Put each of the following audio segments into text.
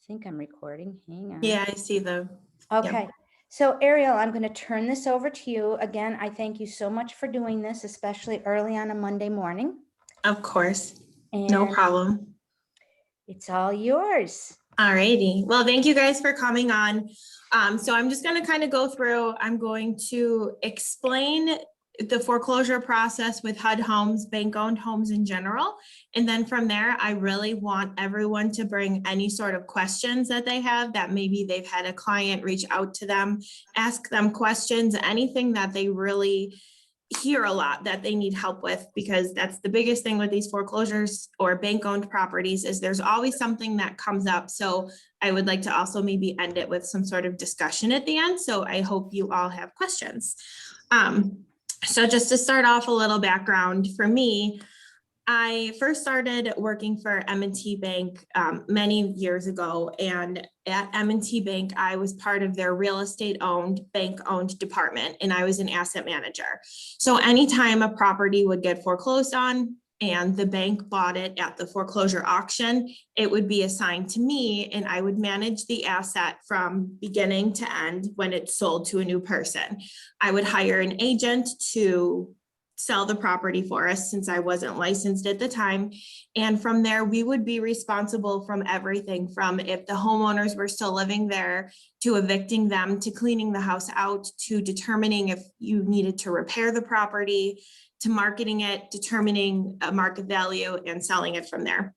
think I'm recording. Hang on. Yeah, I see the. Okay. So Ariel, I'm going to turn this over to you. Again, I thank you so much for doing this, especially early on a Monday morning. Of course. And No problem. it's all yours. All righty. Well, thank you guys for coming on. So I'm just going to kind of go through, I'm going to explain the foreclosure process with HUD homes, bank-owned homes in general. And then from there, I really want everyone to bring any sort of questions that they have, that maybe they've had a client reach out to them, ask them questions, anything that they really hear a lot that they need help with, because that's the biggest thing with these foreclosures or bank-owned properties is there's always something that comes up. So I would like to also maybe end it with some sort of discussion at the end. So I hope you all have questions. So just to start off a little background for me, I first started working for M&T Bank many years ago, and at M&T Bank, I was part of their real estate owned, bank owned department, and I was an asset manager. So anytime a property would get foreclosed on and the bank bought it at the foreclosure auction, it would be assigned to me, and I would manage the asset from beginning to end when it's sold to a new person. I would hire an agent to sell the property for us since I wasn't licensed at the time. And from there, we would be responsible from everything from if the homeowners were still living there, to evicting them, to cleaning the house out, to determining if you needed to repair the property, to marketing it, determining a market value, and selling it from there.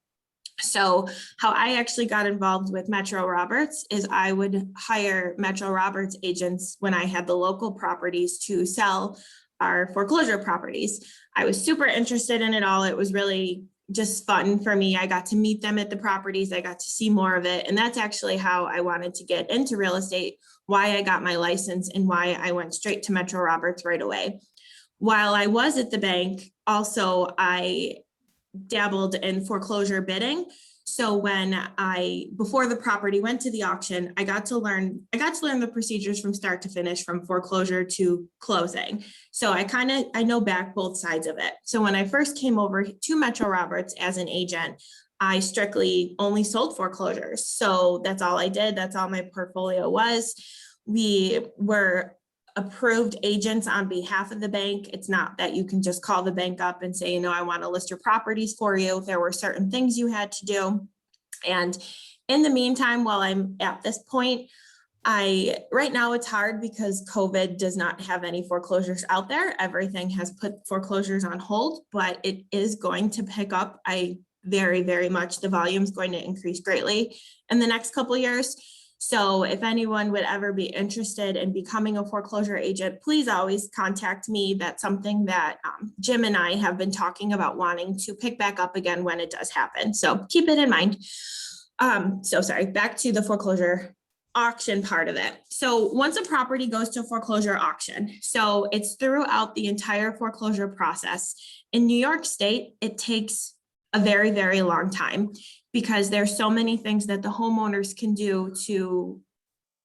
So how I actually got involved with Metro Roberts is I would hire Metro Roberts agents when I had the local properties to sell our foreclosure properties. I was super interested in it all. It was really just fun for me. I got to meet them at the properties. I got to see more of it. And that's actually how I wanted to get into real estate, why I got my license, and why I went straight to Metro Roberts right away. While I was at the bank, also I dabbled in foreclosure bidding. So before the property went to the auction, I got to learn the procedures from start to finish, from foreclosure to closing. So I know back both sides of it. So when I first came over to Metro Roberts as an agent, I strictly only sold foreclosures. So that's all I did. That's all my portfolio was. We were approved agents on behalf of the bank. It's not that you can just call the bank up and say, I want to list your properties for you. There were certain things you had to do. And in the meantime, while I'm at this point, right now it's hard because COVID does not have any foreclosures out there. Everything has put foreclosures on hold, but it is going to pick up. Very, very much, the volume is going to increase greatly in the next couple of years. So if anyone would ever be interested in becoming a foreclosure agent, please always contact me. That's something that Jim and I have been talking about wanting to pick back up again when it does happen. So keep it in mind. Back to the foreclosure auction part of it. So once a property goes to foreclosure auction, so it's throughout the entire foreclosure process. In New York State, it takes a very, very long time, because there's so many things that the homeowners can do to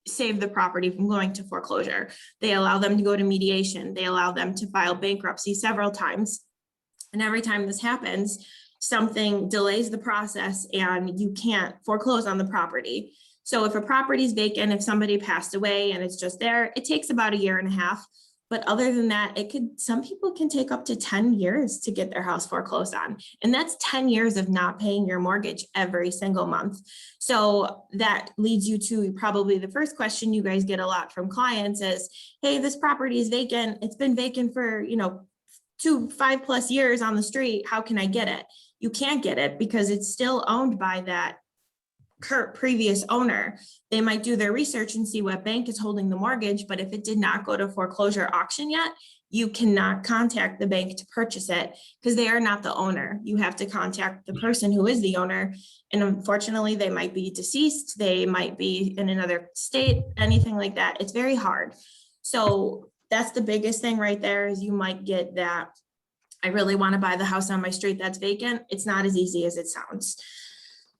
save the property from going to foreclosure. They allow them to go to mediation. They allow them to file bankruptcy several times. And every time this happens, something delays the process and you can't foreclose on the property. So if a property is vacant, if somebody passed away and it's just there, it takes about 1.5 years. But other than that, some people can take up to 10 years to get their house foreclosed on. And that's 10 years of not paying your mortgage every single month. So that leads you to probably the first question you guys get a lot from clients is, hey, this property is vacant. It's been vacant for, 5+ years on the street. How can I get it? You can't get it because it's still owned by that previous owner. They might do their research and see what bank is holding the mortgage, but if it did not go to foreclosure auction yet, you cannot contact the bank to purchase it because they are not the owner. You have to contact the person who is the owner. And unfortunately, they might be deceased. They might be in another state, anything like that. It's very hard. So that's the biggest thing right there is you might get that. I really want to buy the house on my street that's vacant. It's not as easy as it sounds.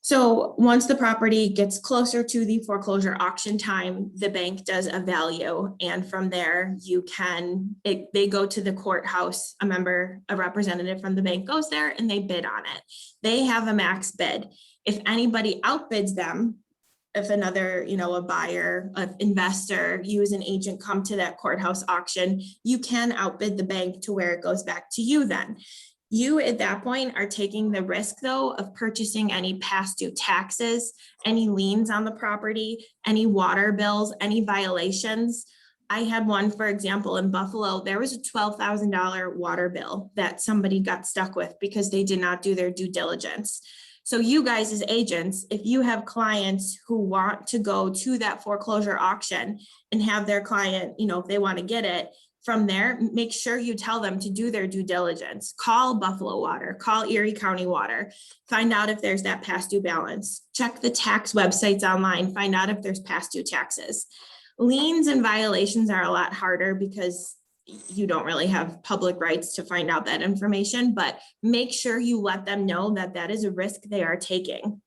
So once the property gets closer to the foreclosure auction time, the bank does a value. And from there, they go to the courthouse, a representative from the bank goes there and they bid on it. They have a max bid. If anybody outbids them, if another, a buyer, an investor, you as an agent come to that courthouse auction, you can outbid the bank to where it goes back to you then. You at that point are taking the risk though of purchasing any past due taxes, any liens on the property, any water bills, any violations. I had one, for example, in Buffalo, there was a $12,000 water bill that somebody got stuck with because they did not do their due diligence. So you guys as agents, if you have clients who want to go to that foreclosure auction and have their client, if they want to get it, from there, make sure you tell them to do their due diligence. Call Buffalo Water, call Erie County Water, find out if there's that past due balance. Check the tax websites online, find out if there's past due taxes. Liens and violations are a lot harder because you don't really have public rights to find out that information, but make sure you let them know that that is a risk they are taking.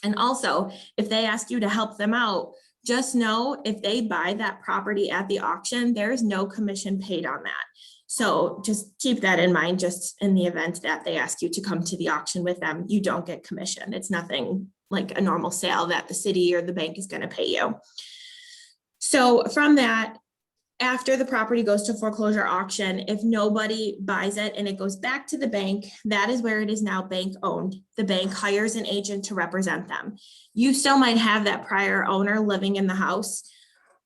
And also, if they ask you to help them out, just know if they buy that property at the auction, there is no commission paid on that. So just keep that in mind, just in the event that they ask you to come to the auction with them, you don't get commission. It's nothing like a normal sale that the city or the bank is going to pay you. So from that, after the property goes to foreclosure auction, if nobody buys it and it goes back to the bank, that is where it is now bank owned. The bank hires an agent to represent them. You still might have that prior owner living in the house.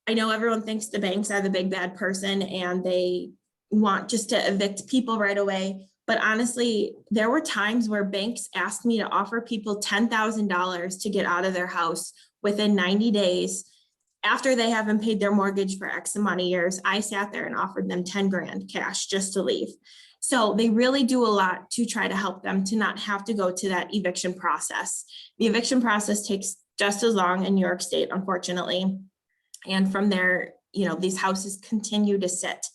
I know everyone thinks the banks are the big bad person and they want just to evict people right away. But honestly, there were times where banks asked me to offer people $10,000 to get out of their house within 90 days. After they haven't paid their mortgage for X amount of years, I sat there and offered them 10 grand cash just to leave. So they really do a lot to try to help them to not have to go to that eviction process. The eviction process takes just as long in New York State, unfortunately. And from there, these houses continue to sit.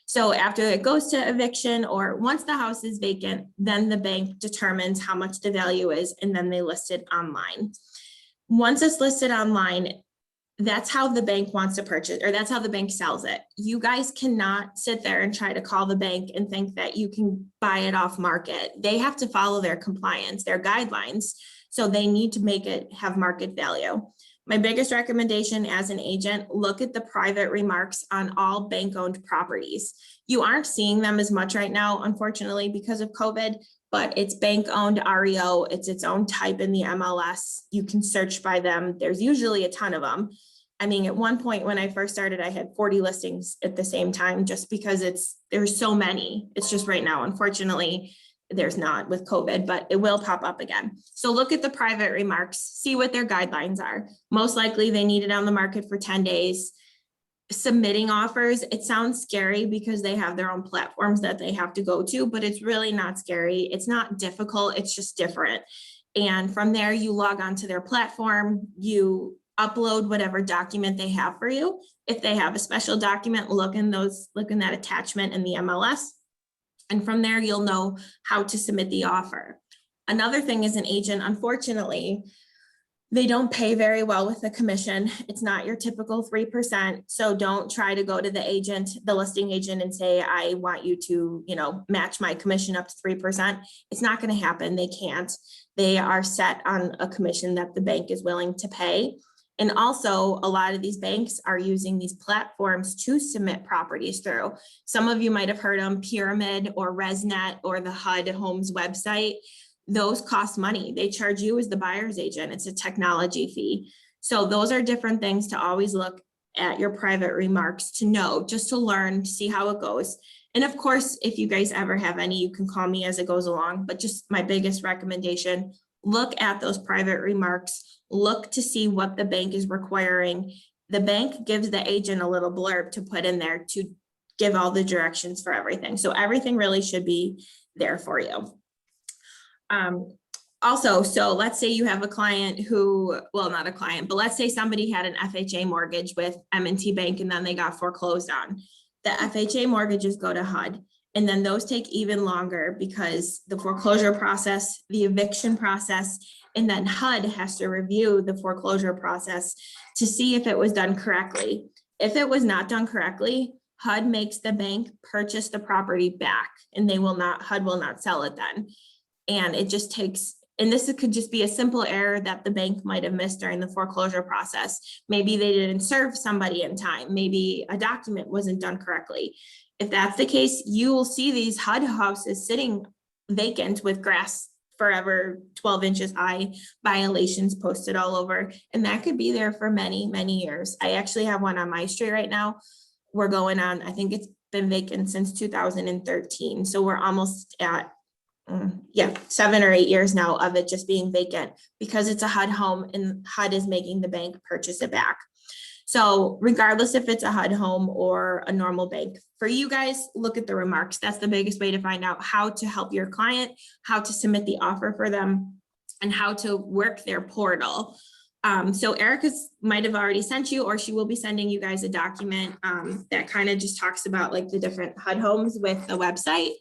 So after it goes to eviction or once the house is vacant, then the bank determines how much the value is and then they list it online. Once it's listed online, that's how the bank wants to purchase, or that's how the bank sells it. You guys cannot sit there and try to call the bank and think that you can buy it off market. They have to follow their compliance, their guidelines. So they need to make it have market value. My biggest recommendation as an agent, look at the private remarks on all bank-owned properties. You aren't seeing them as much right now, unfortunately, because of COVID, but it's bank-owned REO. It's its own type in the MLS. You can search by them. There's usually a ton of them. I mean, at one point when I first started, I had 40 listings at the same time, just because there's so many. It's just right now, unfortunately, there's not with COVID, but it will pop up again. So look at the private remarks, see what their guidelines are. Most likely they need it on the market for 10 days. Submitting offers, it sounds scary because they have their own platforms that they have to go to, but it's really not scary. It's not difficult, it's just different. And from there, you log on to their platform, you upload whatever document they have for you. If they have a special document, look in that attachment in the MLS. And from there, you'll know how to submit the offer. Another thing as an agent, unfortunately, they don't pay very well with the commission. It's not your typical 3%. So don't try to go to the listing agent and say, I want you to, match my commission up to 3%. It's not going to happen. They can't. They are set on a commission that the bank is willing to pay. And also, a lot of these banks are using these platforms to submit properties through. Some of you might have heard them, Pyramid or ResNet or the HUD Homes website. Those cost money. They charge you as the buyer's agent. It's a technology fee. So those are different things to always look at your private remarks to know, just to learn, to see how it goes. And of course, if you guys ever have any, you can call me as it goes along. But just my biggest recommendation, look at those private remarks, look to see what the bank is requiring. The bank gives the agent a little blurb to put in there to give all the directions for everything. So everything really should be there for you. Also, so let's say you have a client who, well, not a client, but let's say somebody had an FHA mortgage with M&T Bank and then they got foreclosed on. The FHA mortgages go to HUD, and then those take even longer because the foreclosure process, the eviction process, and then HUD has to review the foreclosure process to see if it was done correctly. If it was not done correctly, HUD makes the bank purchase the property back, and HUD will not sell it then. And it just takes And this could just be a simple error that the bank might have missed during the foreclosure process. Maybe they didn't serve somebody in time. Maybe a document wasn't done correctly. If that's the case, you will see these HUD houses sitting vacant with grass forever 12 inches high, violations posted all over. And that could be there for many, many years. I actually have one on my street right now. We're going on, I think it's been vacant since 2013. So we're almost at 7 or 8 years now of it just being vacant because it's a HUD home and HUD is making the bank purchase it back. So regardless if it's a HUD home or a normal bank, for you guys, look at the remarks. That's the biggest way to find out how to help your client, how to submit the offer for them, and how to work their portal. So Erica's might have already sent you, or she will be sending you guys a document that kind of just talks about like the different HUD homes with the website.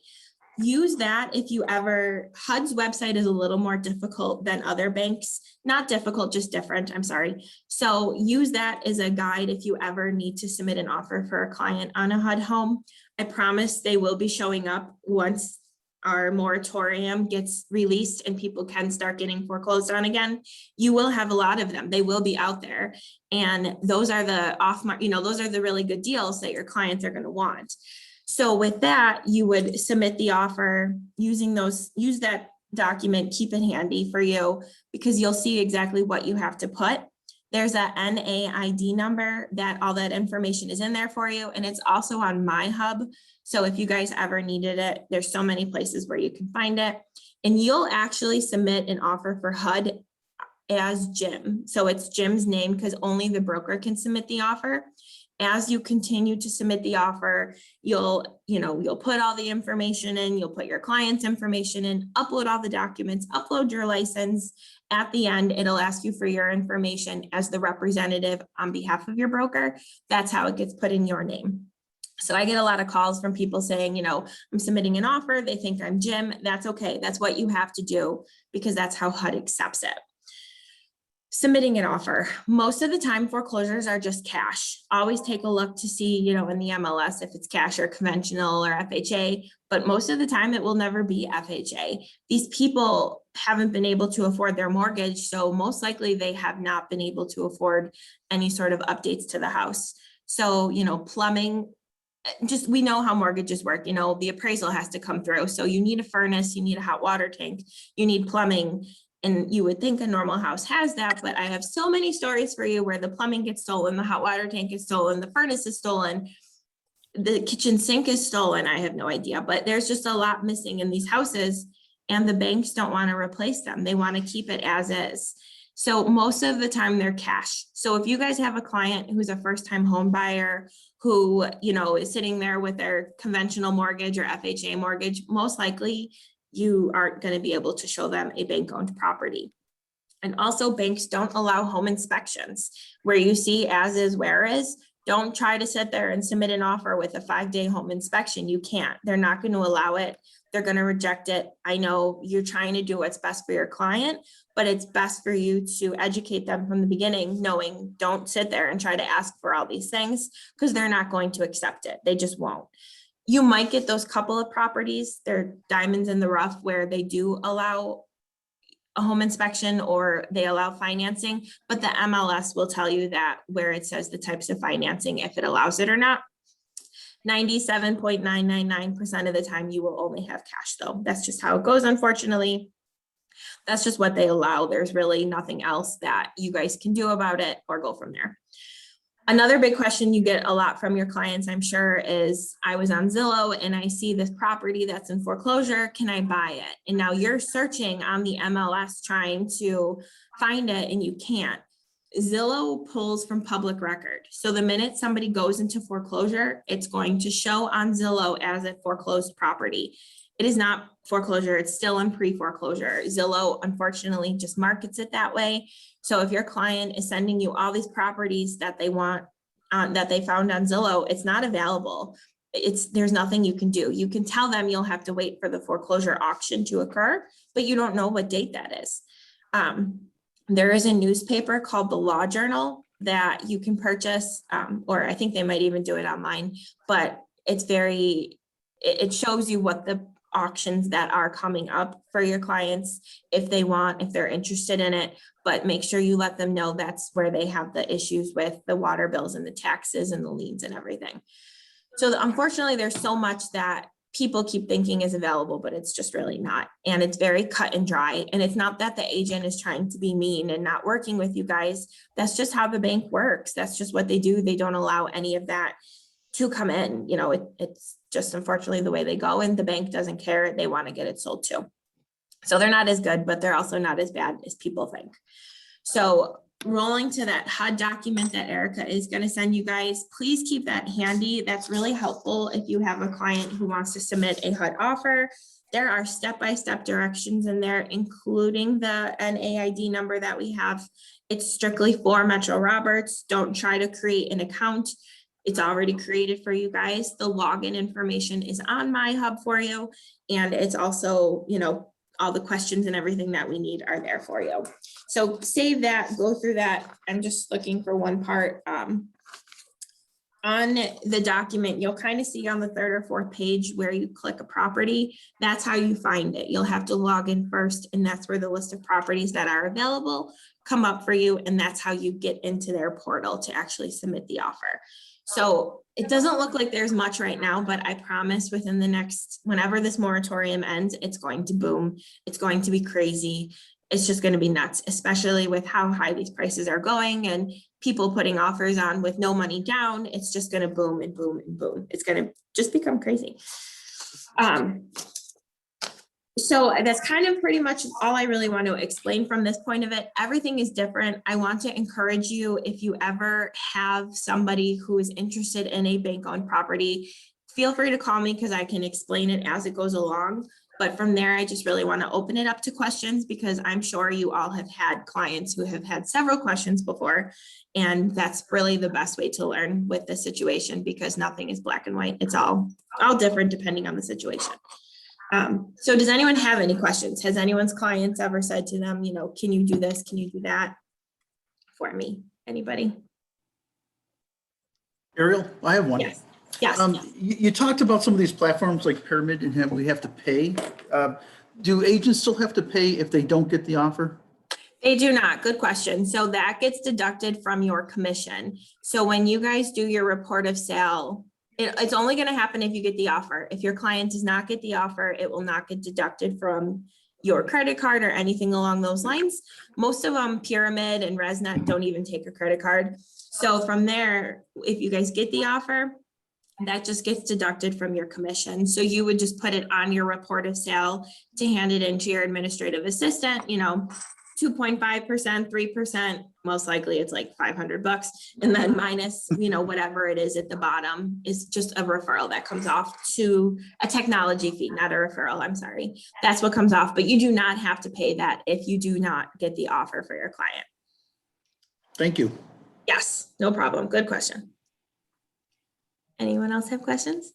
Use that if you ever, HUD's website is a little more difficult than other banks, not difficult, just different, I'm sorry. So use that as a guide if you ever need to submit an offer for a client on a HUD home. I promise they will be showing up once our moratorium gets released and people can start getting foreclosed on again. You will have a lot of them. They will be out there. And those are the those are the really good deals that your clients are going to want. So with that, you would submit the offer using use that document, keep it handy for you because you'll see exactly what you have to put. There's a NAID number that all that information is in there for you. And it's also on My Hub. So if you guys ever needed it, there's so many places where you can find it. And you'll actually submit an offer for HUD as Jim. So it's Jim's name because only the broker can submit the offer. As you continue to submit the offer, you'll put all the information in, you'll put your client's information in, upload all the documents, upload your license. At the end, it'll ask you for your information as the representative on behalf of your broker. That's how it gets put in your name. So I get a lot of calls from people saying, I'm submitting an offer. They think I'm Jim. That's okay. That's what you have to do because that's how HUD accepts it. Submitting an offer. Most of the time foreclosures are just cash. Always take a look to see, in the MLS if it's cash or conventional or FHA, but most of the time it will never be FHA. These people haven't been able to afford their mortgage, so most likely they have not been able to afford any sort of updates to the house. So, plumbing, we know how mortgages work, the appraisal has to come through. So you need a furnace, you need a hot water tank, you need plumbing. And you would think a normal house has that, but I have so many stories for you where the plumbing gets stolen, the hot water tank is stolen, the furnace is stolen, the kitchen sink is stolen. I have no idea, but there's just a lot missing in these houses and the banks don't want to replace them. They want to keep it as is. So most of the time they're cash. So if you guys have a client who's a first-time home buyer who, is sitting there with their conventional mortgage or FHA mortgage, most likely you aren't going to be able to show them a bank-owned property. And also banks don't allow home inspections where you see as is, where is. Don't try to sit there and submit an offer with a 5-day home inspection. You can't. They're not going to allow it. They're going to reject it. I know you're trying to do what's best for your client, but it's best for you to educate them from the beginning, knowing don't sit there and try to ask for all these things because they're not going to accept it. They just won't. You might get those couple of properties, they're diamonds in the rough where they do allow a home inspection or they allow financing, but the MLS will tell you that where it says the types of financing, if it allows it or not. 97.999% of the time you will only have cash though. That's just how it goes, unfortunately. That's just what they allow. There's really nothing else that you guys can do about it or go from there. Another big question you get a lot from your clients, I'm sure, is I was on Zillow and I see this property that's in foreclosure. Can I buy it? And now you're searching on the MLS trying to find it and you can't. Zillow pulls from public record. So the minute somebody goes into foreclosure, it's going to show on Zillow as a foreclosed property. It is not foreclosure. It's still in pre-foreclosure. Zillow, unfortunately, just markets it that way. So if your client is sending you all these properties that they want, that they found on Zillow, it's not available. There's nothing you can do. You can tell them you'll have to wait for the foreclosure auction to occur, but you don't know what date that is. There is a newspaper called the Law Journal that you can purchase, or I think they might even do it online, but it shows you what the auctions that are coming up for your clients if they're interested in it, but make sure you let them know that's where they have the issues with the water bills and the taxes and the liens and everything. So unfortunately, there's so much that people keep thinking is available, but it's just really not. And it's very cut and dry. And it's not that the agent is trying to be mean and not working with you guys. That's just how the bank works. That's just what they do. They don't allow any of that to come in. You know, it's just unfortunately the way they go, and the bank doesn't care. They want to get it sold too. So they're not as good, but they're also not as bad as people think. So rolling to that HUD document that Erica is going to send you guys, please keep that handy. That's really helpful if you have a client who wants to submit a HUD offer. There are step-by-step directions in there, including the NAID number that we have. It's strictly for Metro Roberts. Don't try to create an account. It's already created for you guys. The login information is on my hub for you. And it's also, you know, all the questions and everything that we need are there for you. So save that, go through that. I'm just looking for one part. On the document, you'll kind of see on the third or fourth page where you click a property. That's how you find it. You'll have to log in first, and that's where the list of properties that are available come up for you. And that's how you get into their portal to actually submit the offer. So it doesn't look like there's much right now, but I promise within the next, whenever this moratorium ends, it's going to boom. It's going to be crazy. It's just going to be nuts, especially with how high these prices are going and people putting offers on with no money down. It's just going to boom and boom and boom. It's going to just become crazy. So that's kind of pretty much all I really want to explain from this point of it. Everything is different. I want to encourage you, if you ever have somebody who is interested in a bank-owned property, feel free to call me because I can explain it as it goes along. But from there, I just really want to open it up to questions, because I'm sure you all have had clients who have had several questions before. And that's really the best way to learn with the situation, because nothing is black and white. It's all different depending on the situation. So does anyone have any questions? Has anyone's clients ever said to them, you know, can you do this? Can you do that for me? Anybody? Ariel, I have one. Yes. Yes. You talked about some of these platforms like Pyramid and we have to pay. Do agents still have to pay if they don't get the offer? They do not. Good question. So that gets deducted from your commission. So when you guys do your report of sale, it's only going to happen if you get the offer. If your client does not get the offer, it will not get deducted from your credit card or anything along those lines. Most of them, Pyramid and ResNet, don't even take a credit card. So from there, if you guys get the offer, that just gets deducted from your commission. So you would just put it on your report of sale to hand it into your administrative assistant, you know, 2.5%, 3%, most likely it's like $500. And then minus, you know, whatever it is at the bottom is just a referral that comes off to a technology fee, not a referral. I'm sorry. That's what comes off, but you do not have to pay that if you do not get the offer for your client. Thank you. Yes, no problem. Good question. Anyone else have questions?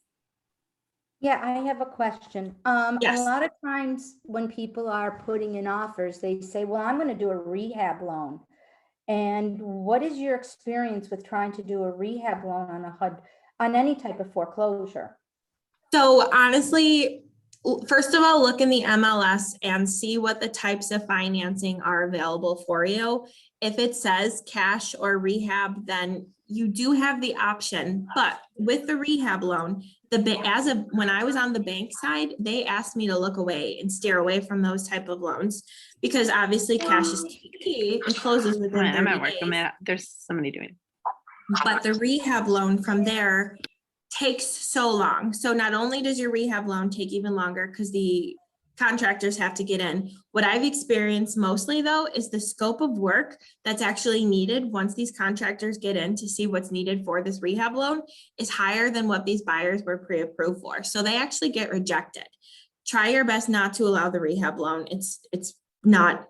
Yeah, I have a question. Yes. A lot of times when people are putting in offers, they say, well, I'm going to do a rehab loan. And what is your experience with trying to do a rehab loan on a HUD, on any type of foreclosure? So honestly, first of all, look in the MLS and see what the types of financing are available for you. If it says cash or rehab, then you do have the option. But with the rehab loan, when I was on the bank side, they asked me to look away and steer away from those type of loans, because obviously cash is key. It closes within 30 I'm at work. days. There's somebody doing. But the rehab loan from there takes so long. So not only does your rehab loan take even longer because the contractors have to get in. What I've experienced mostly though is the scope of work that's actually needed once these contractors get in to see what's needed for this rehab loan is higher than what these buyers were pre-approved for. So they actually get rejected. Try your best not to allow the rehab loan. It's not,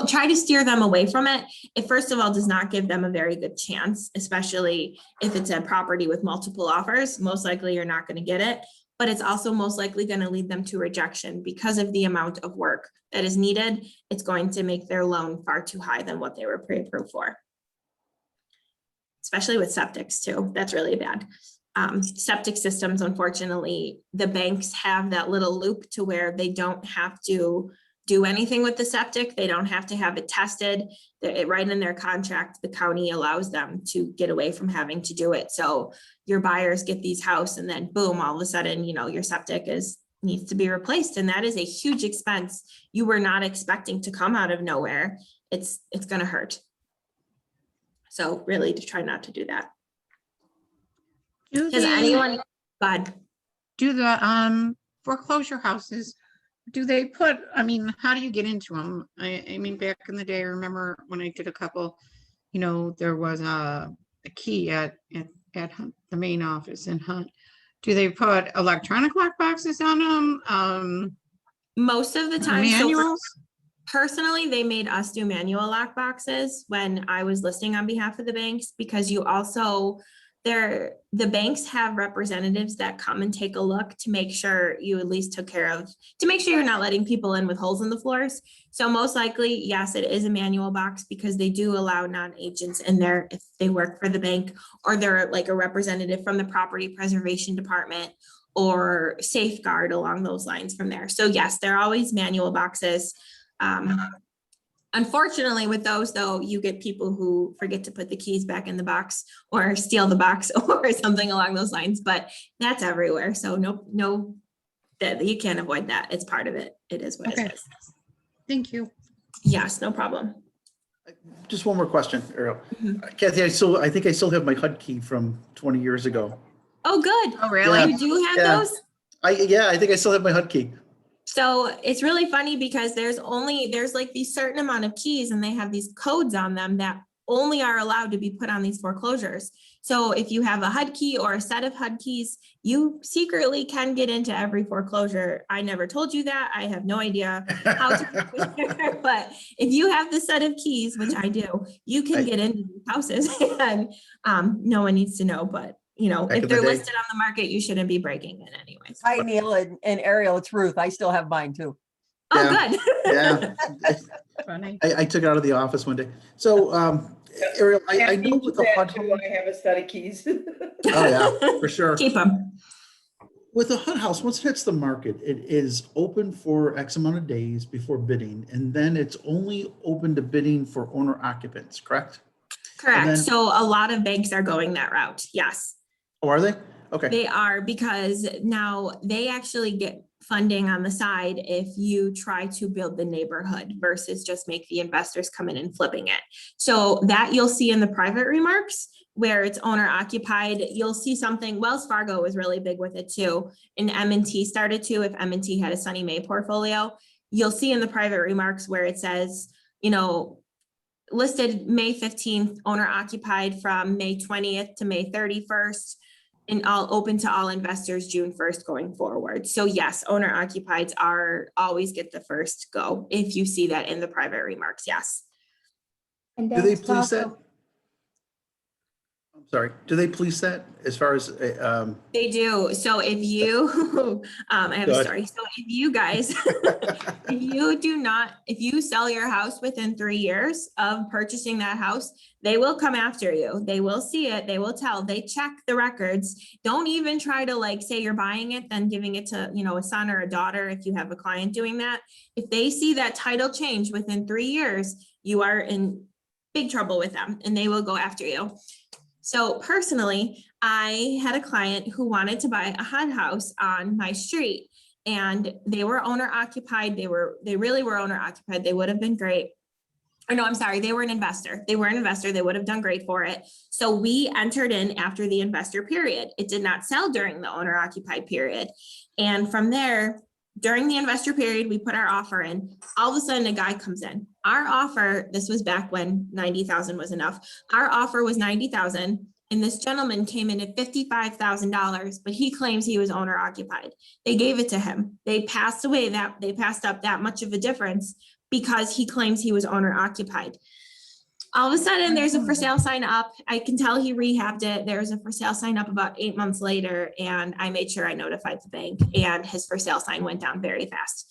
try to steer them away from it. It first of all does not give them a very good chance, especially if it's a property with multiple offers. Most likely you're not going to get it, but it's also most likely going to lead them to rejection because of the amount of work that is needed. It's going to make their loan far too high than what they were pre-approved for. Especially with septics too. That's really bad. septic systems, unfortunately, the banks have that little loop to where they don't have to do anything with the septic. They don't have to have it tested. Right in their contract, the county allows them to get away from having to do it. So your buyers get these house and then boom, all of a sudden, you know, your septic needs to be replaced. And that is a huge expense you were not expecting to come out of nowhere. It's going to hurt. So really to try not to do that. Does anyone, bud? Do the foreclosure houses, do they put, I mean, how do you get into them? I mean, back in the day, I remember when I did a couple, you know, there was a key at Hunt, the main office in Hunt. Do they put electronic lock boxes on them? Most of the time, Manuals? personally, they made us do manual lock boxes when I was listing on behalf of the banks, because you also, the banks have representatives that come and take a look to make sure you at least took care of, to make sure you're not letting people in with holes in the floors. So most likely, yes, it is a manual box because they do allow non-agents in there if they work for the bank or they're like a representative from the property preservation department or safeguard along those lines from there. So yes, they're always manual boxes. Unfortunately, with those though, you get people who forget to put the keys back in the box or steal the box or something along those lines, but that's everywhere. So no, that you can't avoid that. It's part of it. It is what Okay. it is. Thank you. Yes, no problem. Just one more question, Ariel. Mhm. Kathy, I think I still have my HUD key from 20 years ago. Oh, good. Oh, really? You do have Yeah. those? I think I still have my HUD key. So it's really funny because there's like these certain amount of keys and they have these codes on them that only are allowed to be put on these foreclosures. So if you have a HUD key or a set of HUD keys, you secretly can get into every foreclosure. I never told you that. I have no idea how to, but if you have the set of keys, which I do, you can get into these houses and no one needs to know, but you know, Back if in the they're day. listed on the market, you shouldn't be breaking in anyways. Hi, Neil and Ariel, it's Ruth. I still have mine too. Oh, Yeah. good. Yeah. Funny. I took it out of the office one day. So, Ariel, I know with the HUD, Do I have a set of keys? oh yeah, for sure. Keep them. With the HUD house, once it hits the market, it is open for X amount of days before bidding, and then it's only open to bidding for owner occupants, correct? Correct. then- So a lot of banks are going that route. Yes, Oh, are they? Okay. they are, because now they actually get funding on the side if you try to build the neighborhood versus just make the investors come in and flipping it. So that you'll see in the private remarks where it's owner occupied. You'll see something, Wells Fargo was really big with it too. And M&T started to, if M&T had a Sunny Mae portfolio, you'll see in the private remarks where it says, you know, listed May 15th, owner occupied from May 20th to May 31st, and all open to all investors June 1st going forward. So yes, owner occupieds are always get the first go if you see that in the private remarks, yes. And Do they that's police that? also, I'm sorry. Do they police that as far as, They do. So if you, I have a Good. story. So if you guys, if you sell your house within 3 years of purchasing that house, they will come after you. They will see it. They will tell, they check the records. Don't even try to like say you're buying it, then giving it to, you know, a son or a daughter. If you have a client doing that, if they see that title change within 3 years, you are in big trouble with them and they will go after you. So personally, I had a client who wanted to buy a HUD house on my street and they were owner occupied. They really were owner occupied. They would have been great. Or no, I'm sorry. They were an investor. They were an investor. They would have done great for it. So we entered in after the investor period. It did not sell during the owner occupied period. And from there, during the investor period, we put our offer in. All of a sudden a guy comes in. Our offer, this was back when 90,000 was enough. Our offer was 90,000 and this gentleman came in at $55,000, but he claims he was owner occupied. They gave it to him. They passed up that much of a difference because he claims he was owner occupied. All of a sudden there's a for sale sign up. I can tell he rehabbed it. There's a for sale sign up about 8 months later. And I made sure I notified the bank and his for sale sign went down very fast.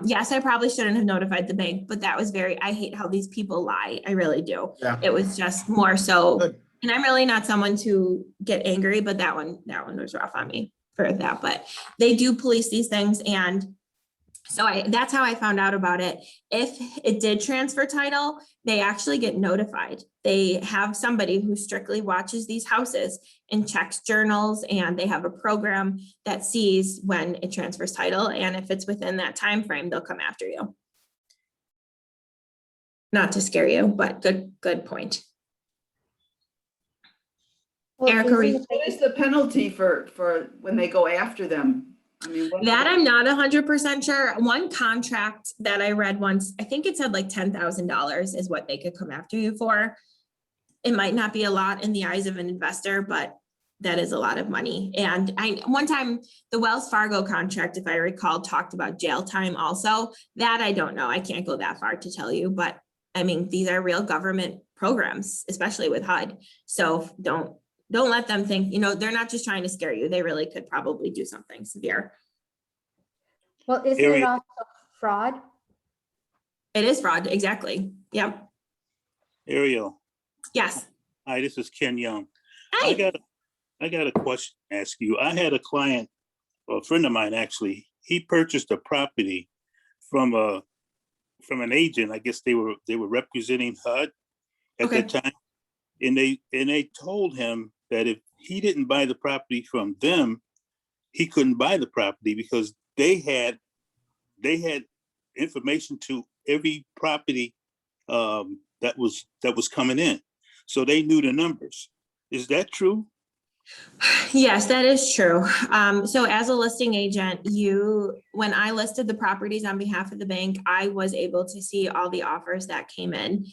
Yes, I probably shouldn't have notified the bank, but that was I hate how these people lie. I really do. Yeah. It was just more so Good. And I'm really not someone to get angry, but that one was rough on me for that. But they do police these things, and so that's how I found out about it. If it did transfer title, they actually get notified. They have somebody who strictly watches these houses and checks journals, and they have a program that sees when it transfers title, and if it's within that time frame, they'll come after you. Not to scare you, but good point. Well, Erica, isn't Reed. it- What is the penalty for when they go after them? I mean, That I'm not 100% sure. One contract that I read once, I think it said like $10,000 is what they could come after you for. It might not be a lot in the eyes of an investor, but that is a lot of money. And one time the Wells Fargo contract, if I recall, talked about jail time also. That I don't know. I can't go that far to tell you, but I mean, these are real government programs, especially with HUD. So don't let them think, they're not just trying to scare you. They really could probably do something severe. Well, isn't it Ariel. also fraud? It is fraud, exactly. Yep. Ariel, Yes. hi, this is Ken Young. Hi. I got a question to ask you. I had a client, a friend of mine actually, he purchased a property from an agent. I guess they were representing HUD at Okay. that time. And they told him that if he didn't buy the property from them, he couldn't buy the property because they had information to every property that was coming in. So they knew the numbers. Is that true? Yes, that is true. So as a listing agent, when I listed the properties on behalf of the bank, I was able to see all the offers that came in.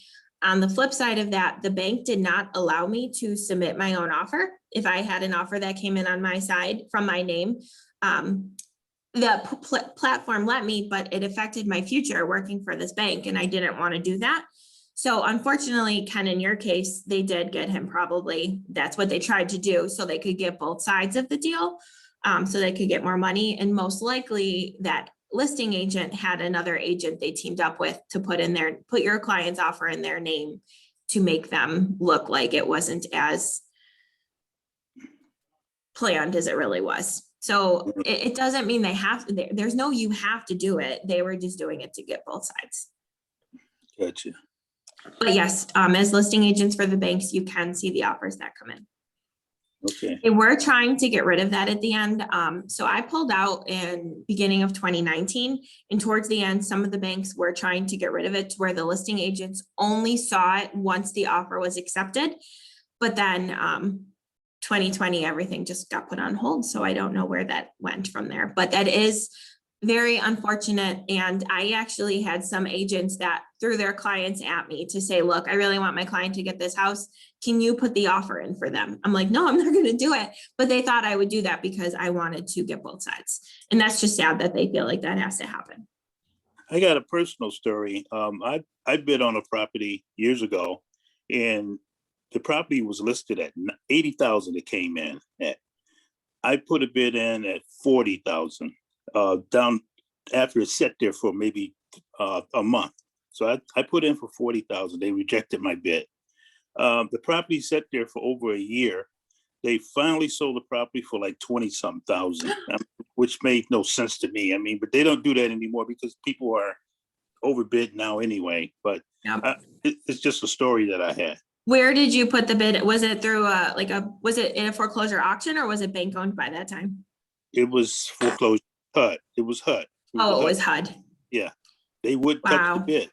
On the flip side of that, the bank did not allow me to submit my own offer. If I had an offer that came in on my side from my name, the platform let me, but it affected my future working for this bank, and I didn't want to do that. So unfortunately, Ken, in your case, they did get him probably, that's what they tried to do, so they could get both sides of the deal, so they could get more money. And most likely that listing agent had another agent they teamed up with to put your client's offer in their name to make them look like it wasn't as planned as it really was. So it doesn't mean they have to, there's no, you have to do it. They were just doing it to get both sides. Gotcha. But yes, as listing agents for the banks, you can see the offers that come in. Okay. They were trying to get rid of that at the end. So I pulled out in beginning of 2019, and towards the end, some of the banks were trying to get rid of it to where the listing agents only saw it once the offer was accepted. But then 2020, everything just got put on hold. So I don't know where that went from there, but that is very unfortunate. And I actually had some agents that threw their clients at me to say, look, I really want my client to get this house. Can you put the offer in for them? I'm like, no, I'm not going to do it. But they thought I would do that because I wanted to get both sides. And that's just sad that they feel like that has to happen. I got a personal story. I bid on a property years ago, and the property was listed at 80,000. It came in at. I put a bid in at 40,000. Down after it sat there for maybe a month. So I put in for 40,000. They rejected my bid. The property sat there for over a year. They finally sold the property for like 20-something thousand, which made no sense to me. I mean, but they don't do that anymore because people are overbid now anyway. But Yep. It's just a story that I had. Where did you put the bid? Was it through was it in a foreclosure auction, or was it bank owned by that time? It was foreclosure. HUD. It was HUD. Oh, it was HUD. Yeah, they would touch the Wow. bid.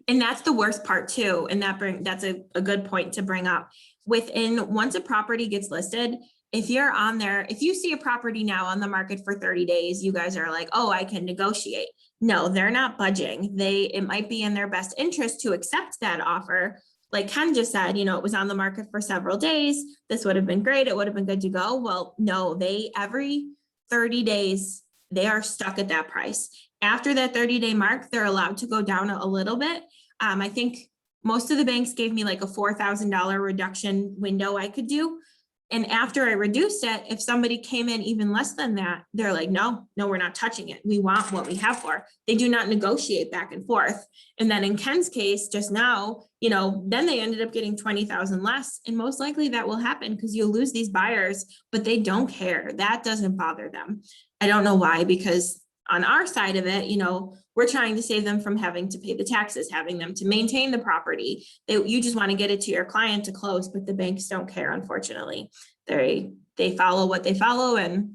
And that's the worst part too. And that's a good point to bring up. Once a property gets listed, if you're on there, if you see a property now on the market for 30 days, you guys are like, oh, I can negotiate. No, they're not budging. It might be in their best interest to accept that offer. Like Ken just said, it was on the market for several days. This would have been great. It would have been good to go. Well, no, every 30 days, they are stuck at that price. After that 30-day mark, they're allowed to go down a little bit. I think most of the banks gave me like a $4,000 reduction window I could do. And after I reduced it, if somebody came in even less than that, they're like, no, we're not touching it. We want what we have for. They do not negotiate back and forth. And then in Ken's case, just now, then they ended up getting 20,000 less. And most likely that will happen because you'll lose these buyers, but they don't care. That doesn't bother them. I don't know why, because on our side of it, we're trying to save them from having to pay the taxes, having them to maintain the property. You just want to get it to your client to close, but the banks don't care, unfortunately. They follow what they follow and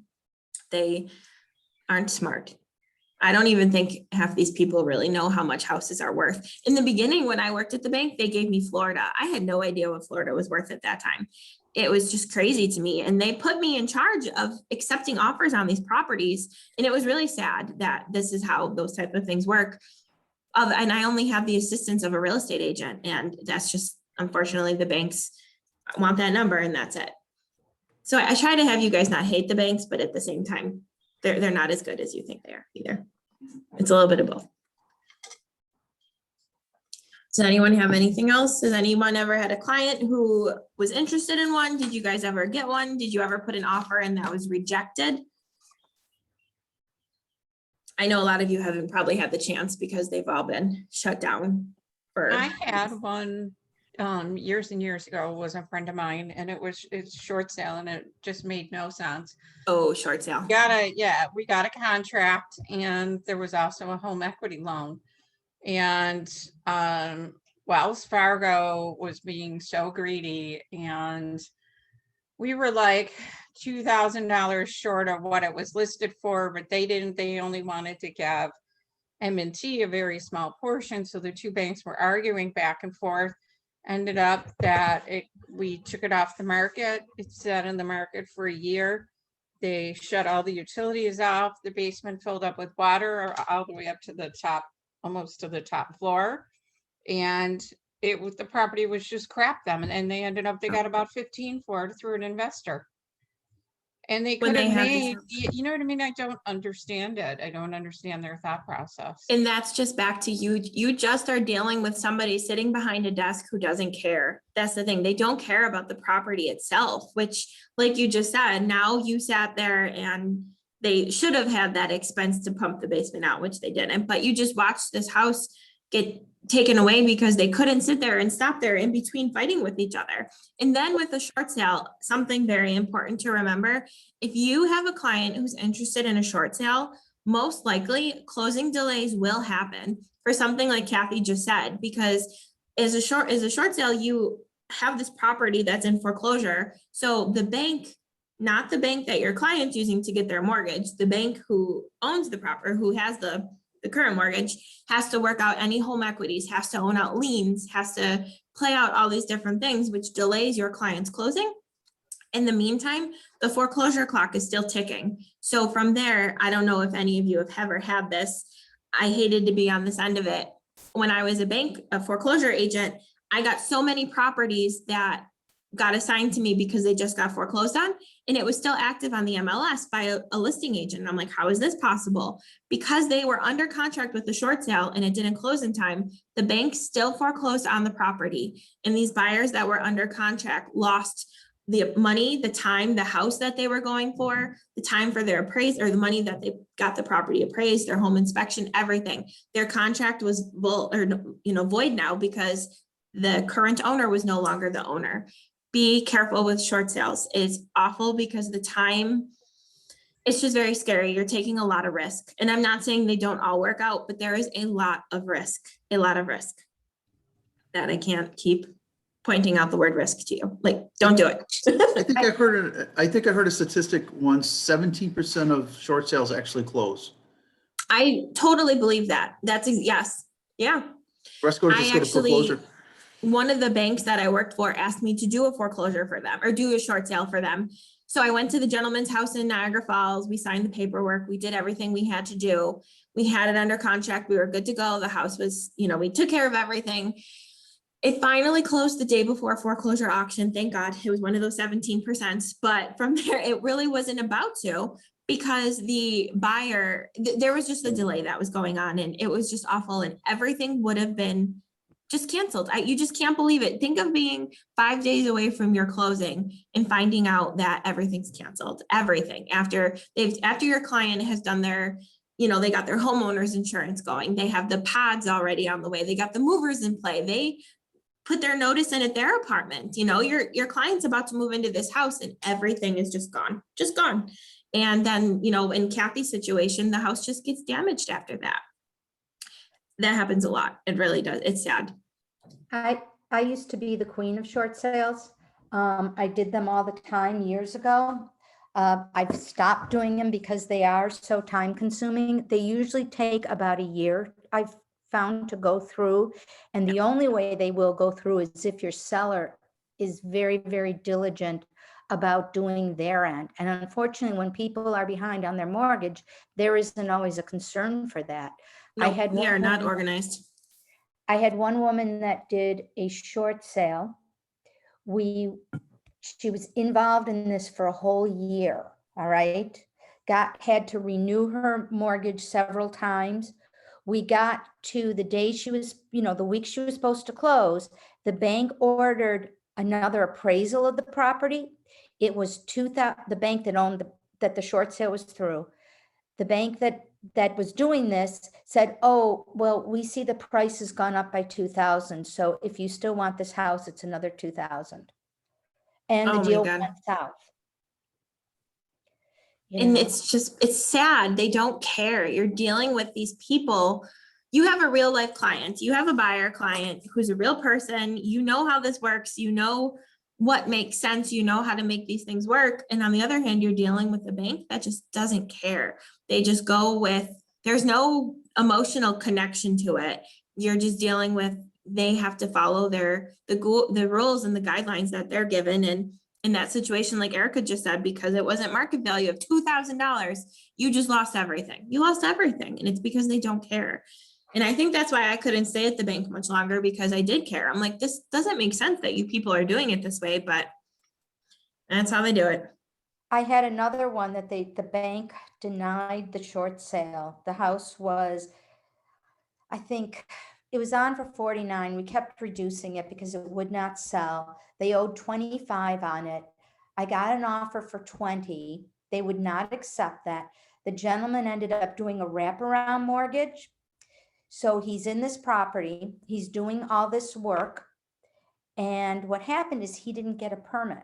they aren't smart. I don't even think half these people really know how much houses are worth. In the beginning, when I worked at the bank, they gave me Florida. I had no idea what Florida was worth at that time. It was just crazy to me. And they put me in charge of accepting offers on these properties. And it was really sad that this is how those type of things work. And I only have the assistance of a real estate agent. And that's just, unfortunately, the banks want that number and that's it. So I try to have you guys not hate the banks, but at the same time, they're not as good as you think they are either. It's a little bit of both. Does anyone have anything else? Has anyone ever had a client who was interested in one? Did you guys ever get one? Did you ever put an offer in that was rejected? I know a lot of you haven't probably had the chance because they've all been shut down. I had one years and years ago. Was a friend of mine, and it's short sale, and it just made no sense. Oh, short sale. We got a contract, and there was also a home equity loan. And Wells Fargo was being so greedy, and we were like $2,000 short of what it was listed for, but they only wanted to give M&T a very small portion. So the two banks were arguing back and forth. Ended up that we took it off the market. It sat in the market for a year. They shut all the utilities off. The basement filled up with water all the way up to the top, almost to the top floor. And the property was just crap them. And they got about 15 for it through an investor. And they could have made, you know what I mean? I don't understand it. I don't understand their thought process. And that's just back to you. You just are dealing with somebody sitting behind a desk who doesn't care. That's the thing. They don't care about the property itself, which, like you just said, now you sat there and they should have had that expense to pump the basement out, which they didn't. But you just watched this house get taken away because they couldn't sit there and stop there in between fighting with each other. And then with the short sale, something very important to remember, if you have a client who's interested in a short sale, most likely closing delays will happen for something like Kathy just said, because as a short sale, you have this property that's in foreclosure. So the bank, not the bank that your client's using to get their mortgage, the bank who owns the property, who has the current mortgage, has to work out any home equities, has to own out liens, has to play out all these different things, which delays your client's closing. In the meantime, the foreclosure clock is still ticking. So from there, I don't know if any of you have ever had this. I hated to be on this end of it. When I was a foreclosure agent, I got so many properties that got assigned to me because they just got foreclosed on, and it was still active on the MLS by a listing agent. And I'm like, how is this possible? Because they were under contract with the short sale and it didn't close in time, the bank still foreclosed on the property. And these buyers that were under contract lost the money, the time, the house that they were going for, the time for their appraisal, or the money that they got the property appraised, their home inspection, everything. Their contract was void now because the current owner was no longer the owner. Be careful with short sales. It's awful because the time, it's just very scary. You're taking a lot of risk. And I'm not saying they don't all work out, but there is a lot of risk that I can't keep pointing out the word risk to you. Like, don't do it. I think I heard a statistic once, 17% of short sales actually close. I totally believe that. Yes. Yeah. Rest go to foreclosure. One of the banks that I worked for asked me to do a foreclosure for them or do a short sale for them. So I went to the gentleman's house in Niagara Falls. We signed the paperwork. We did everything we had to do. We had it under contract. We were good to go. The house was, we took care of everything. It finally closed the day before foreclosure auction. Thank God. It was one of those 17%. But from there, it really wasn't about to, because the buyer, there was just a delay that was going on, and it was just awful. And everything would have been just canceled. You just can't believe it. Think of being 5 days away from your closing and finding out that everything's canceled, everything after your client has done their, they got their homeowner's insurance going. They have the pods already on the way. They got the movers in play. They put their notice in at their apartment. Your client's about to move into this house and everything is just gone. And then, in Kathy's situation, the house just gets damaged after that. That happens a lot. It really does. It's sad. I used to be the queen of short sales. I did them all the time years ago. I've stopped doing them because they are so time consuming. They usually take about a year, I've found, to go through. And the only way they will go through is if your seller is very, very diligent about doing their end. And unfortunately, when people are behind on their mortgage, there isn't always a concern for that. No, we are not organized. I had one woman that did a short sale. She was involved in this for a whole year, all right? Had to renew her mortgage several times. We got to the day she was, the week she was supposed to close, the bank ordered another appraisal of the property. It was the bank that the short sale was through. The bank that was doing this said, oh, well, we see the price has gone up by $2,000. So if you still want this house, it's another $2,000. And the deal went south. And it's sad. They don't care. You're dealing with these people. You have a real life client. You have a buyer client who's a real person. You know how this works. You know what makes sense. You know how to make these things work. And on the other hand, you're dealing with a bank that just doesn't care. They just go with, there's no emotional connection to it. You're just dealing with, they have to follow the rules and the guidelines that they're given. And in that situation, like Erica just said, because it wasn't market value of $2,000, you just lost everything. You lost everything. And it's because they don't care. And I think that's why I couldn't stay at the bank much longer, because I did care. I'm like, this doesn't make sense that you people are doing it this way, but that's how they do it. I had another one that the bank denied the short sale. The house was, I think it was on for 49. We kept reducing it because it would not sell. They owed 25 on it. I got an offer for 20. They would not accept that. The gentleman ended up doing a wraparound mortgage. So he's in this property, he's doing all this work. And what happened is he didn't get a permit.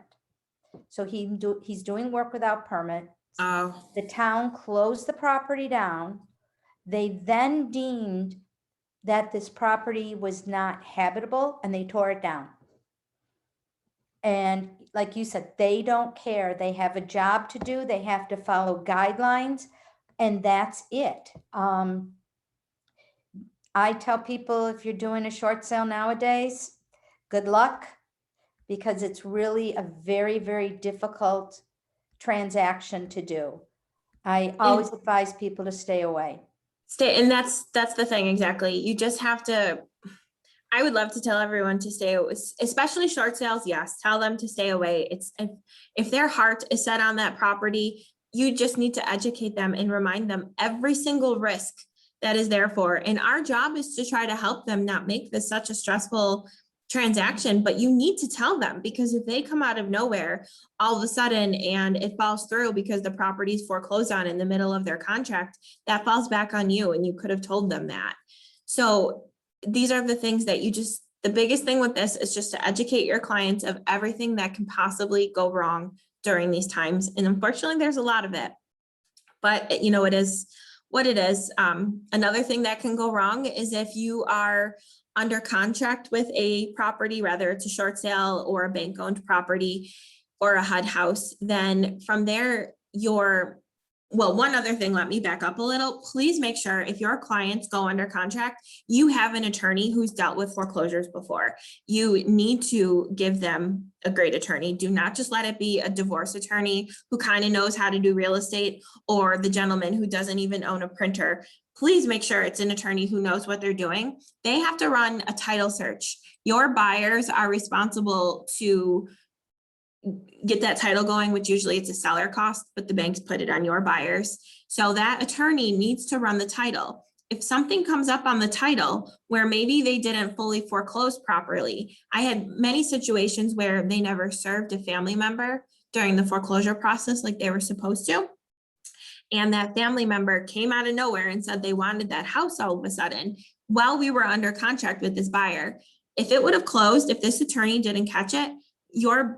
So he's doing work without permit. Oh. The town closed the property down. They then deemed that this property was not habitable and they tore it down. And like you said, they don't care. They have a job to do. They have to follow guidelines, and that's it. I tell people, if you're doing a short sale nowadays, good luck, because it's really a very, very difficult transaction to do. I always advise people to stay away. And that's the thing, exactly. You just have to, I would love to tell everyone to stay, especially short sales. Yes, tell them to stay away. It's if their heart is set on that property, you just need to educate them and remind them every single risk that is there for. And our job is to try to help them not make this such a stressful transaction, but you need to tell them, because if they come out of nowhere all of a sudden and it falls through because the property's foreclosed on in the middle of their contract, that falls back on you, and you could have told them that. So these are the things that the biggest thing with this is just to educate your clients of everything that can possibly go wrong during these times. And unfortunately, there's a lot of it, but it is what it is. Another thing that can go wrong is if you are under contract with a property, whether it's a short sale or a bank-owned property or a HUD house, then from there, one other thing, let me back up a little. Please make sure if your clients go under contract, you have an attorney who's dealt with foreclosures before. You need to give them a great attorney. Do not just let it be a divorce attorney who kind of knows how to do real estate, or the gentleman who doesn't even own a printer. Please make sure it's an attorney who knows what they're doing. They have to run a title search. Your buyers are responsible to get that title going, which usually it's a seller cost, but the banks put it on your buyers. So that attorney needs to run the title. if something comes up on the title where maybe they didn't fully foreclose properly, I had many situations where they never served a family member during the foreclosure process like they were supposed to. And that family member came out of nowhere and said they wanted that house all of a sudden while we were under contract with this buyer. If it would have closed, if this attorney didn't catch it,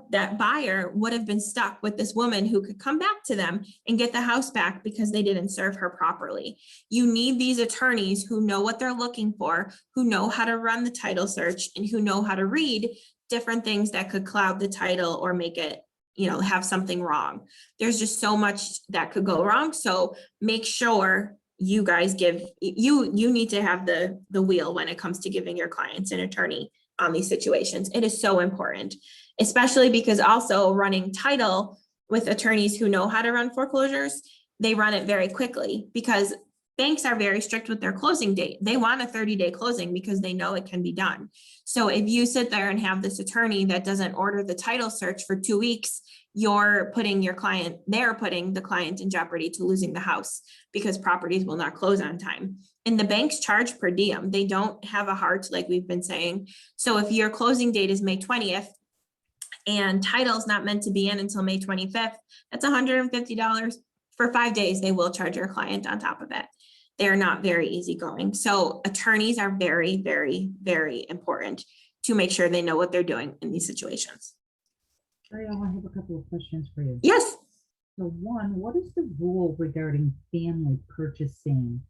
that buyer would have been stuck with this woman who could come back to them and get the house back because they didn't serve her properly. You need these attorneys who know what they're looking for, who know how to run the title search, and who know how to read different things that could cloud the title or make it, have something wrong. There's just so much that could go wrong. So make sure you guys you need to have the wheel when it comes to giving your clients an attorney on these situations. It is so important, especially because also running title with attorneys who know how to run foreclosures, they run it very quickly because banks are very strict with their closing date. They want a 30-day closing because they know it can be done. So if you sit there and have this attorney that doesn't order the title search for 2 weeks, they're putting the client in jeopardy to losing the house because properties will not close on time. And the banks charge per diem. They don't have a heart like we've been saying. So if your closing date is May 20th and title is not meant to be in until May 25th, that's $150 for 5 days. They will charge your client on top of it. They're not very easygoing. So attorneys are very, very, very important to make sure they know what they're doing in these situations. Ariel, I have a couple of questions for you. Yes. So one, what is the rule regarding family purchasing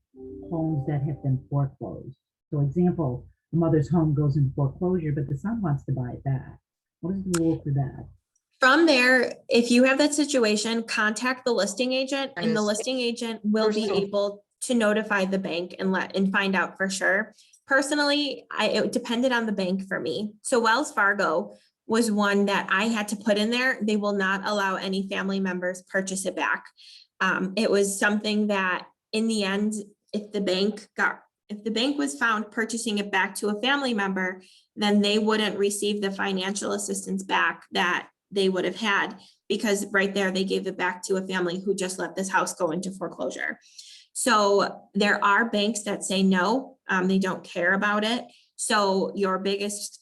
homes that have been foreclosed? So example, the mother's home goes into foreclosure, but the son wants to buy it back. What is the rule for that? From there, if you have that situation, contact the listing agent and the listing agent will be able to notify the bank and find out for sure. Personally, it depended on the bank for me. So Wells Fargo was one that I had to put in there. They will not allow any family members purchase it back. It was something that in the end, if the bank was found purchasing it back to a family member, then they wouldn't receive the financial assistance back that they would have had because right there, they gave it back to a family who just let this house go into foreclosure. So there are banks that say no, they don't care about it. So your biggest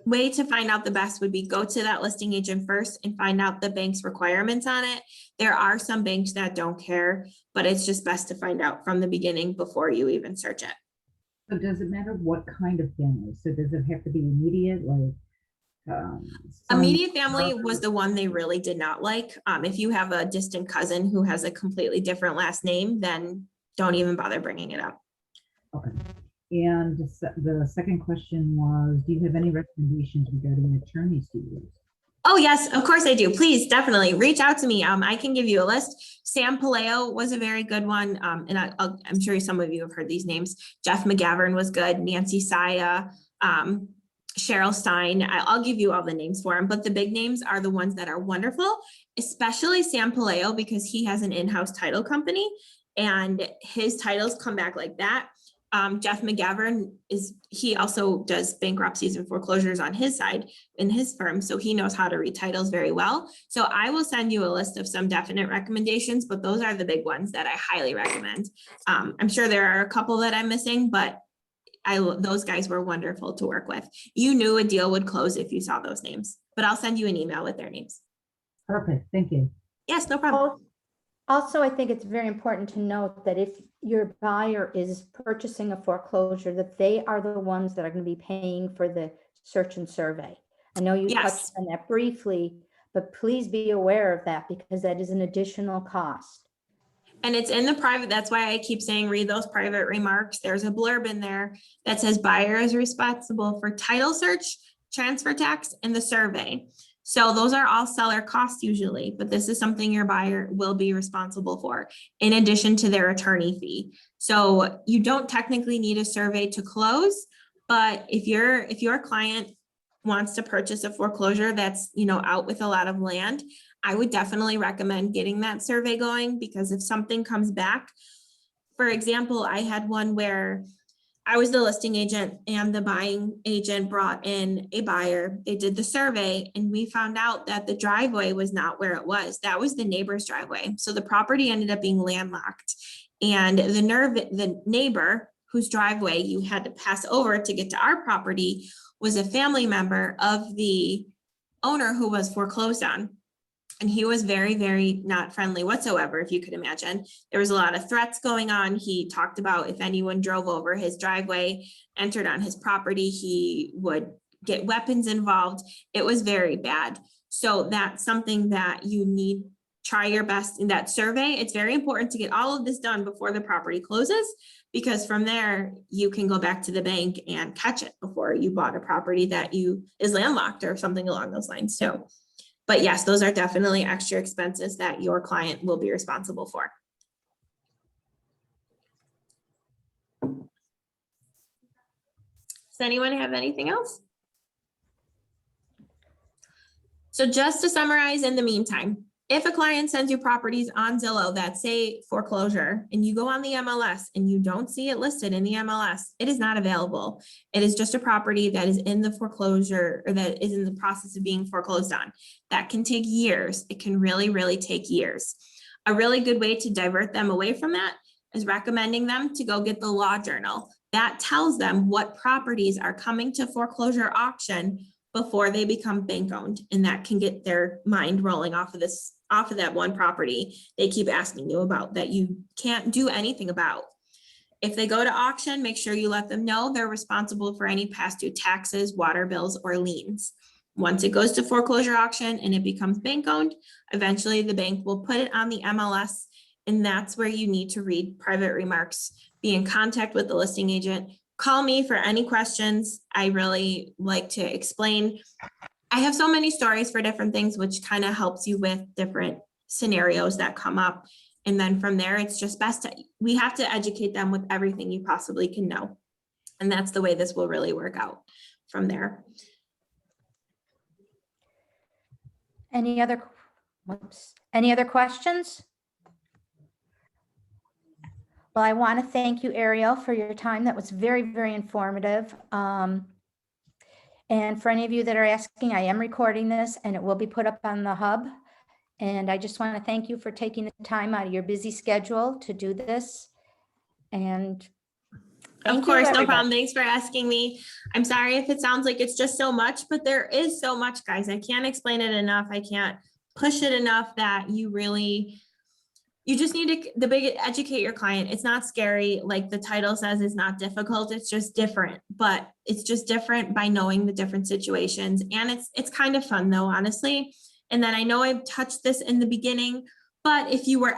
way to find out the best would be go to that listing agent first and find out the bank's requirements on it. There are some banks that don't care, but it's just best to find out from the beginning before you even search it. So does it matter what kind of family? So does it have to be immediate, like immediate family was the one they really did not like. If you have a distant cousin who has a completely different last name, then don't even bother bringing it up. Okay. And the second question was, do you have any recommendations regarding attorneys to use? Oh, yes, of course I do. Please, definitely reach out to me. I can give you a list. Sam Paleo was a very good one. And I'm sure some of you have heard these names. Jeff McGavern was good. Nancy Saya, Cheryl Stein. I'll give you all the names for them, but the big names are the ones that are wonderful, especially Sam Paleo, because he has an in-house title company and his titles come back like that. Jeff McGavern he also does bankruptcies and foreclosures on his side in his firm. So he knows how to read titles very well. So I will send you a list of some definite recommendations, but those are the big ones that I highly recommend. I'm sure there are a couple that I'm missing, but those guys were wonderful to work with. You knew a deal would close if you saw those names, but I'll send you an email with their names. Perfect. Thank you. Yes, no problem. Also, I think it's very important to note that if your buyer is purchasing a foreclosure, that they are the ones that are going to be paying for the search and survey. I know you touched on that briefly, but please be aware of that because that is an additional cost. And it's in the private, that's why I keep saying, read those private remarks. There's a blurb in there that says buyer is responsible for title search, transfer tax, and the survey. So those are all seller costs usually, but this is something your buyer will be responsible for in addition to their attorney fee. So you don't technically need a survey to close, but if your client wants to purchase a foreclosure that's, out with a lot of land, I would definitely recommend getting that survey going because if something comes back, for example, I had one where I was the listing agent and the buying agent brought in a buyer. They did the survey and we found out that the driveway was not where it was. That was the neighbor's driveway. So the property ended up being landlocked. And the neighbor whose driveway you had to pass over to get to our property was a family member of the owner who was foreclosed on. And he was very, very not friendly whatsoever, if you could imagine. There was a lot of threats going on. He talked about if anyone drove over his driveway, entered on his property, he would get weapons involved. It was very bad. So that's something that you need, try your best in that survey. It's very important to get all of this done before the property closes, because from there you can go back to the bank and catch it before you bought a property that is landlocked or something along those lines too. But yes, those are definitely extra expenses that your client will be responsible for. Does anyone have anything else? So just to summarize, in the meantime, if a client sends you properties on Zillow that say foreclosure and you go on the MLS and you don't see it listed in the MLS, it is not available. It is just a property that is in the foreclosure, or that is in the process of being foreclosed on. That can take years. It can really, really take years. A really good way to divert them away from that is recommending them to go get the law journal. That tells them what properties are coming to foreclosure auction before they become bank owned, and that can get their mind rolling off of that one property they keep asking you about that you can't do anything about. If they go to auction, make sure you let them know they're responsible for any past due taxes, water bills, or liens. Once it goes to foreclosure auction and it becomes bank owned, eventually the bank will put it on the MLS, and that's where you need to read private remarks, be in contact with the listing agent. Call me for any questions. I really like to explain. I have so many stories for different things, which kind of helps you with different scenarios that come up. And then from there, it's just best we have to educate them with everything you possibly can know. And that's the way this will really work out from there. Any other questions? Well, I want to thank you, Ariel, for your time. That was very, very informative. And for any of you that are asking, I am recording this and it will be put up on the hub. And I just want to thank you for taking the time out of your busy schedule to do this. And Of course, no problem. Thanks for asking me. I'm sorry if it sounds like it's just so much, but there is so much, guys. I can't explain it enough. I can't push it enough that you just need to educate your client. It's not scary. Like the title says, it's not difficult. It's just different, but it's just different by knowing the different situations. And it's kind of fun though, honestly. And then I know I've touched this in the beginning, but if you were